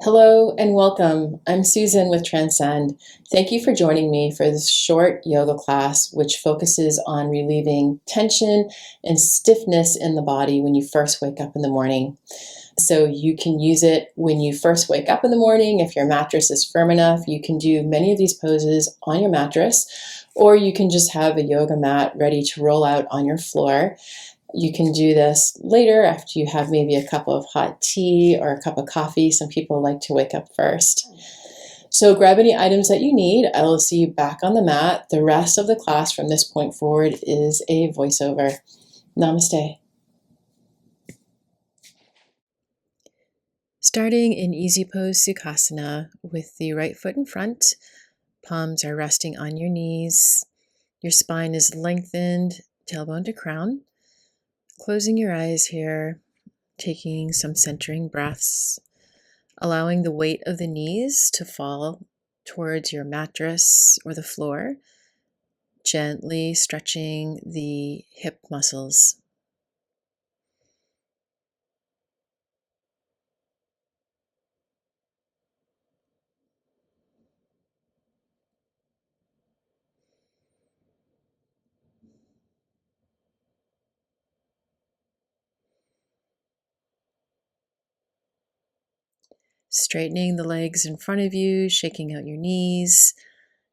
Hello and welcome. I'm Susan with Transcend. Thank you for joining me for this short yoga class, which focuses on relieving tension and stiffness in the body when you first wake up in the morning. So you can use it when you first wake up in the morning. If your mattress is firm enough, you can do many of these poses on your mattress, or you can just have a yoga mat ready to roll out on your floor. You can do this later after you have maybe a cup of hot tea or a cup of coffee. Some people like to wake up first. So grab any items that you need. I will see you back on the mat. The rest of the class from this point forward is a voiceover. Namaste. Starting in easy pose Sukhasana with the right foot in front, palms are resting on your knees. Your spine is lengthened, tailbone to crown. Closing your eyes here, taking some centering breaths, allowing the weight of the knees to fall towards your mattress or the floor, gently stretching the hip muscles. Straightening the legs in front of you, shaking out your knees,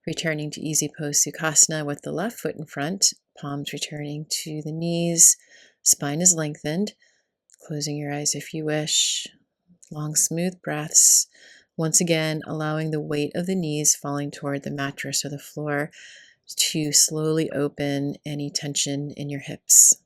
returning to easy pose Sukhasana with the left foot in front, palms returning to the knees, spine is lengthened. Closing your eyes if you wish. Long, smooth breaths. Once again, allowing the weight of the knees falling toward the mattress or the floor to slowly open any tension in your hips.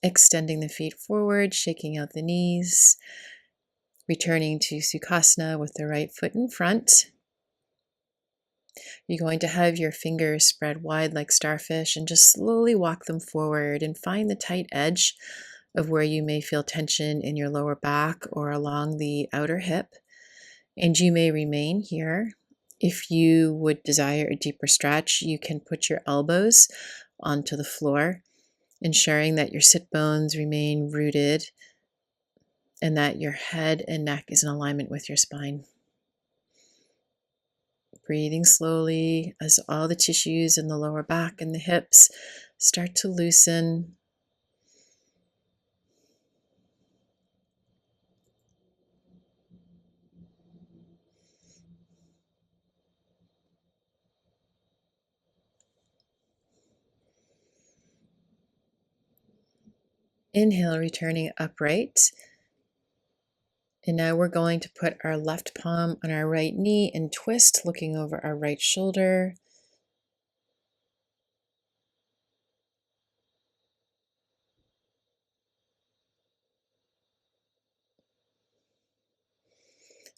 Extending the feet forward, shaking out the knees. Returning to Sukhasana with the right foot in front. You're going to have your fingers spread wide like starfish and just slowly walk them forward and find the tight edge of where you may feel tension in your lower back or along the outer hip. And you may remain here. If you would desire a deeper stretch, you can put your elbows onto the floor, ensuring that your sit bones remain rooted and that your head and neck is in alignment with your spine. Breathing slowly as all the tissues in the lower back and the hips start to loosen. Inhale, returning upright. And now we're going to put our left palm on our right knee and twist, looking over our right shoulder.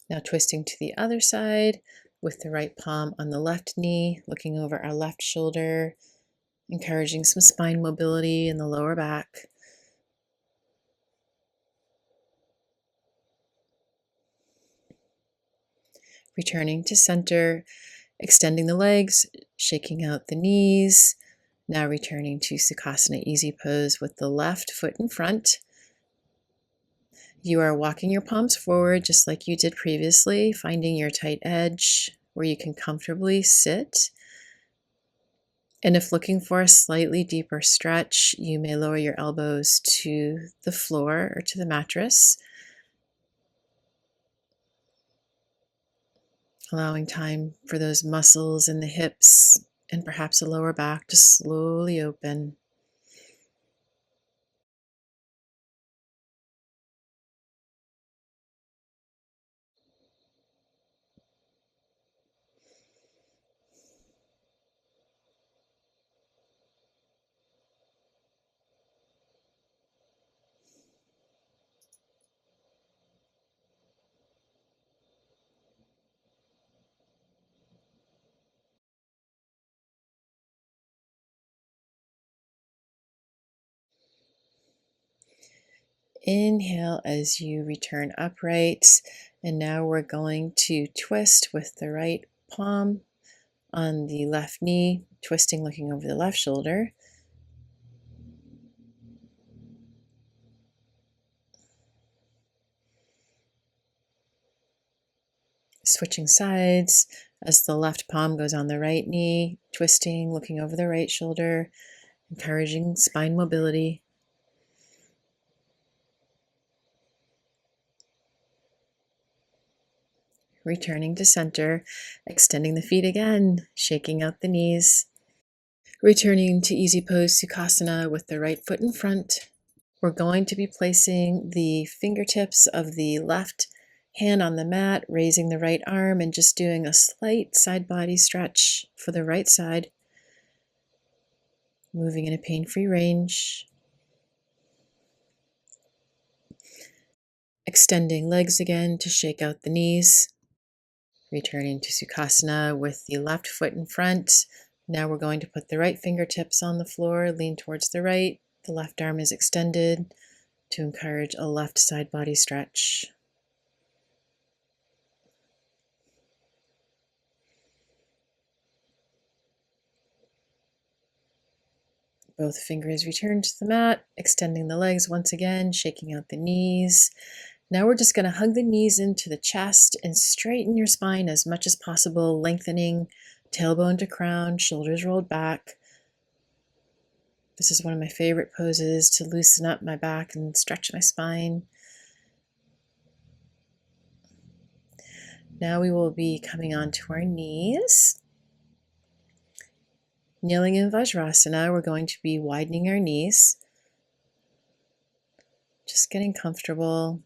Now twisting to the other side with the right palm on the left knee, looking over our left shoulder, encouraging some spine mobility in the lower back. Returning to center, extending the legs, shaking out the knees. Now returning to Sukhasana easy pose with the left foot in front. You are walking your palms forward just like you did previously, finding your tight edge where you can comfortably sit. And if looking for a slightly deeper stretch, you may lower your elbows to the floor or to the mattress, allowing time for those muscles in the hips and perhaps the lower back to slowly open. Inhale as you return upright. And now we're going to twist with the right palm on the left knee, twisting, looking over the left shoulder. Switching sides as the left palm goes on the right knee, twisting, looking over the right shoulder, encouraging spine mobility. Returning to center, extending the feet again, shaking out the knees. Returning to easy pose Sukhasana with the right foot in front. We're going to be placing the fingertips of the left hand on the mat, raising the right arm, and just doing a slight side body stretch for the right side. Moving in a pain-free range. Extending legs again to shake out the knees. Returning to Sukhasana with the left foot in front. Now we're going to put the right fingertips on the floor, lean towards the right. The left arm is extended to encourage a left side body stretch. Both fingers return to the mat, extending the legs once again, shaking out the knees. Now we're just going to hug the knees into the chest and straighten your spine as much as possible, lengthening tailbone to crown, shoulders rolled back. This is one of my favorite poses to loosen up my back and stretch my spine. Now we will be coming onto our knees. Kneeling in Vajrasana, we're going to be widening our knees. Just getting comfortable.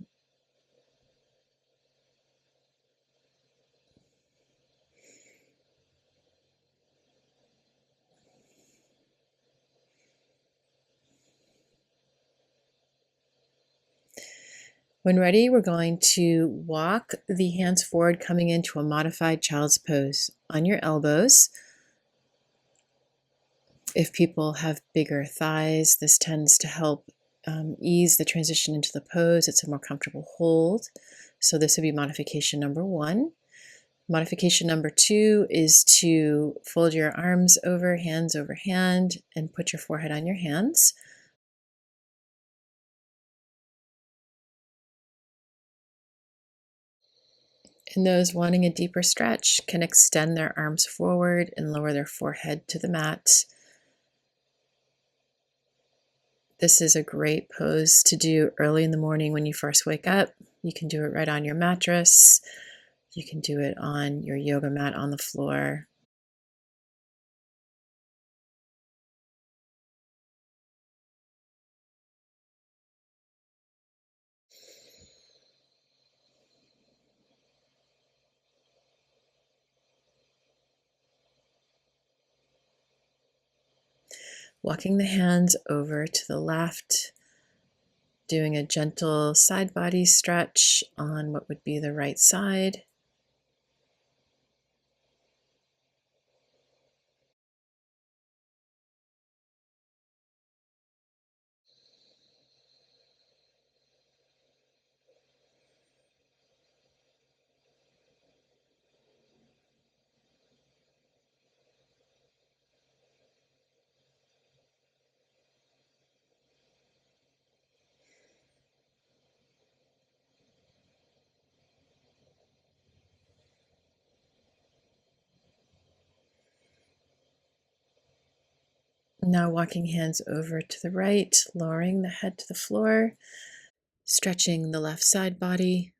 When ready, we're going to walk the hands forward, coming into a modified child's pose on your elbows. If people have bigger thighs, this tends to help ease the transition into the pose. It's a more comfortable hold. So this would be modification number 1. Modification number 2 is to fold your arms over, hands over hand, and put your forehead on your hands. And those wanting a deeper stretch can extend their arms forward and lower their forehead to the mat. This is a great pose to do early in the morning when you first wake up. You can do it right on your mattress. You can do it on your yoga mat on the floor. Walking the hands over to the left, doing a gentle side body stretch on what would be the right side. Now walking hands over to the right, lowering the head to the floor, stretching the left side body,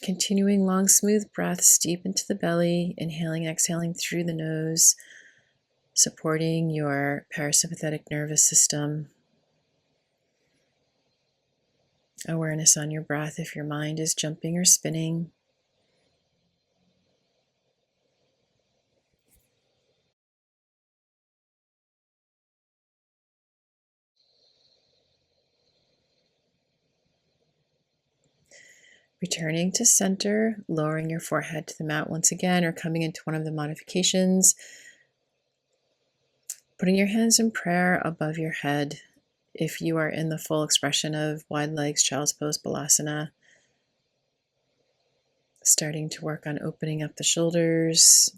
continuing long, smooth breaths deep into the belly, inhaling, exhaling through the nose, supporting your parasympathetic nervous system. Awareness on your breath if your mind is jumping or spinning. Returning to center, lowering your forehead to the mat once again, or coming into one of the modifications. Putting your hands in prayer above your head, If you are in the full expression of wide legs, child's pose, balasana, starting to work on opening up the shoulders.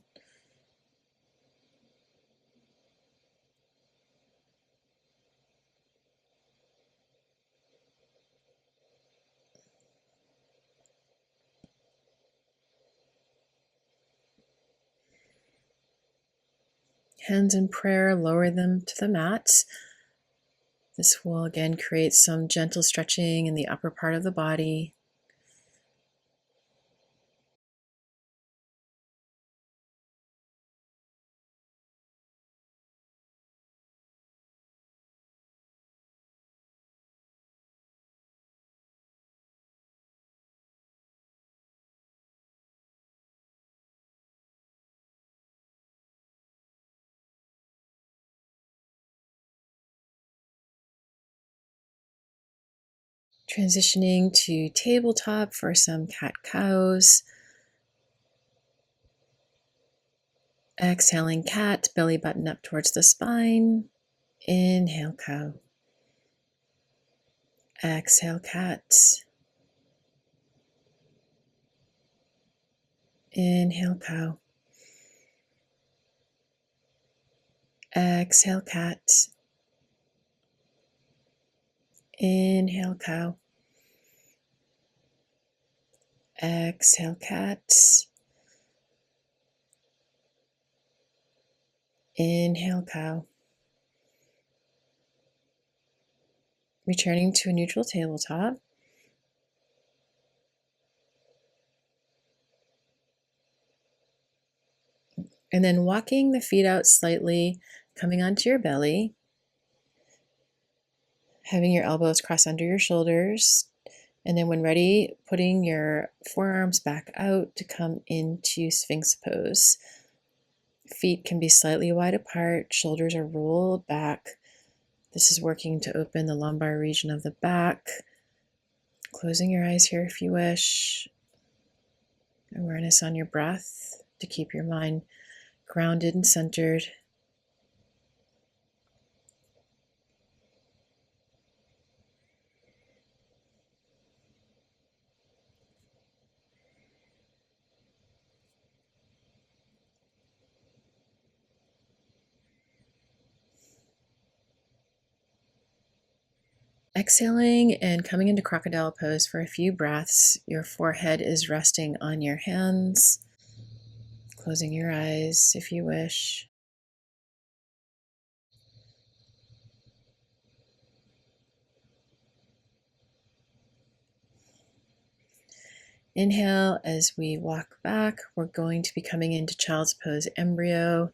Hands in prayer, lower them to the mat. This will again create some gentle stretching in the upper part of the body. Transitioning to tabletop for some cat-cows. Exhaling cat, belly button up towards the spine. Inhale cow. Exhale cat. Inhale cow. Exhale cat. Inhale cow. Exhale cat. Inhale cow. Returning to a neutral tabletop. And then walking the feet out slightly, coming onto your belly. Having your elbows cross under your shoulders. And then when ready, putting your forearms back out to come into Sphinx pose. Feet can be slightly wide apart, shoulders are rolled back. This is working to open the lumbar region of the back. Closing your eyes here if you wish. Awareness on your breath to keep your mind grounded and centered. Exhaling and coming into crocodile pose for a few breaths. Your forehead is resting on your hands. Closing your eyes if you wish. Inhale as we walk back. We're going to be coming into child's pose embryo.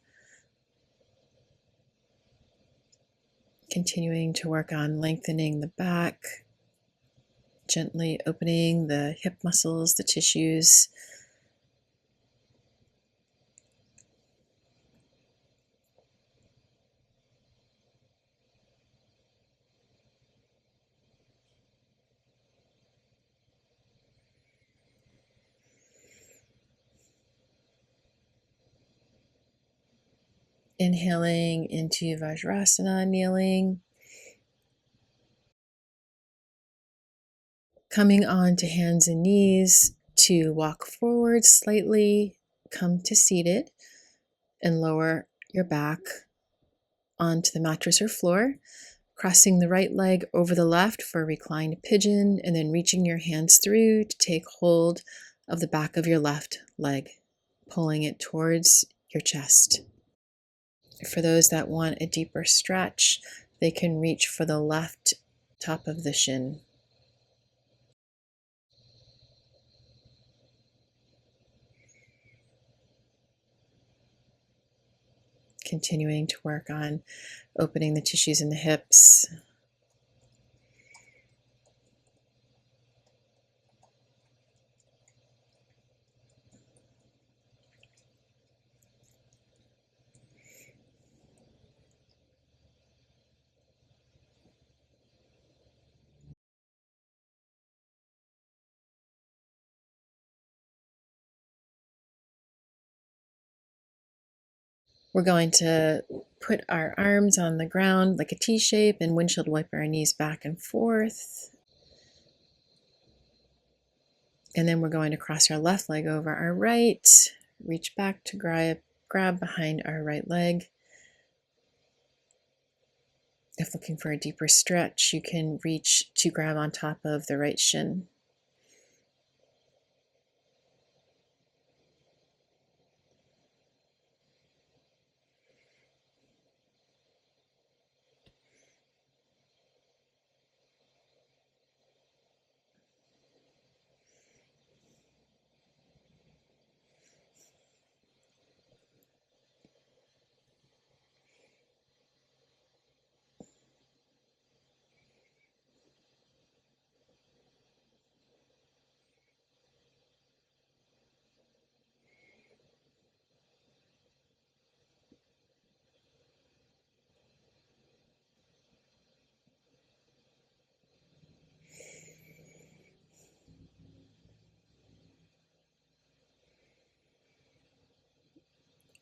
Continuing to work on lengthening the back. Gently opening the hip muscles, the tissues. Inhaling into Vajrasana, kneeling. Coming on to hands and knees to walk forward slightly, come to seated, and lower your back onto the mattress or floor. Crossing the right leg over the left for a reclined pigeon, and then reaching your hands through to take hold of the back of your left leg, pulling it towards your chest. For those that want a deeper stretch, they can reach for the left top of the shin. Continuing to work on opening the tissues in the hips. We're going to put our arms on the ground like a T shape and windshield wiper our knees back and forth. And then we're going to cross our left leg over our right, reach back to grab behind our right leg. If looking for a deeper stretch, you can reach to grab on top of the right shin.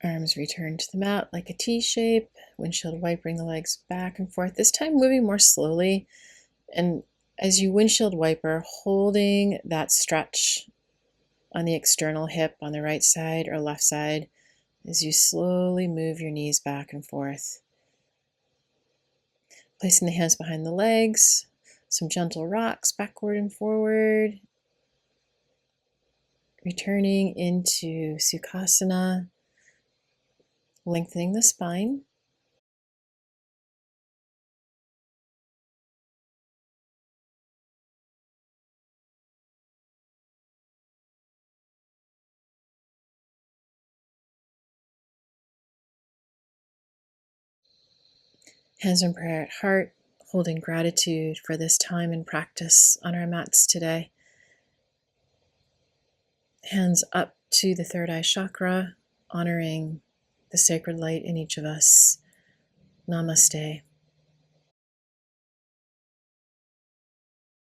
Arms return to the mat like a T shape, windshield wipering the legs back and forth, this time moving more slowly. And as you windshield wiper, holding that stretch on the external hip on the right side or left side as you slowly move your knees back and forth. Placing the hands behind the legs, some gentle rocks backward and forward. Returning into Sukhasana, lengthening the spine. Hands in prayer at heart, holding gratitude for this time and practice on our mats today. Hands up to the third eye chakra, honoring the sacred light in each of us. Namaste.